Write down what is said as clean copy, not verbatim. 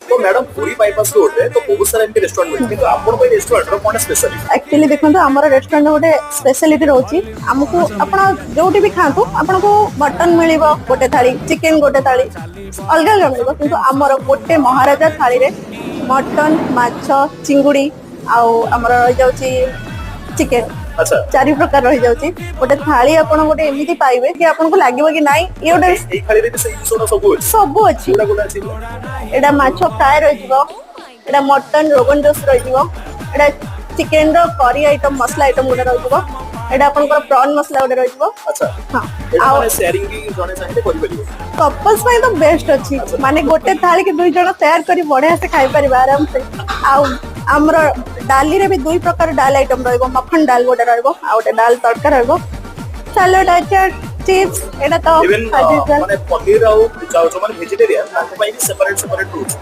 तो मैडम पूरी bypass road रे तो बहुत सारा एमपी रेस्टोरेंट मिलते किंतु आपण को रेस्टोरेंट रो कोन स्पेशलिटी एक्चुअली देखो आमर रेस्टोरेंट गोटे स्पेशलिटी रोची आमको आपण जोटी भी खातु आपण को मटन मिलिबो गोटे थाली चिकन गोटे थाली अलग अलग मिलिबो किंतु आमर गोटे महाराजा थाली रे मटन माछ चिंगुड़ी आउ आमर रहि जाउची चिकन अच्छा चारि प्रकार रहि जाउची गोटे थाली आपण गोटे एमिति पाइबे कि आपण को लागिबो कि नाइ ये गोटे एई खाली रे से सोना सब अछि गुला गुला अछि एडा माछ फ्राई रहि जिवो एडा मटन रोगन जोश रहि जिवो एडा चिकन रो करी आइटम मसला आइटम गोटे रहि जिवो एडा आपण को प्रॉन मसला गोटे रहि जिवो अच्छा हां एटा माने शेयरिंग भी जने चाहे करि परिबो कपल्स में तो बेस्ट अछि माने गोटे थाली के दुई जण शेयर करी बढ़िया से खाई परिबा आराम से आउ हमरो डाली रे भी दुई प्रकार डाल आइटम रहइबो मक्खन डाल गोटे रहइबो आ गोटे डाल तड़का रहइबो सैलेड अचार चिप्स एटा तो इवन माने पनीर आउ जो माने वेजिटेरियन ताको पई सेपरेट सेपरेट रूल्स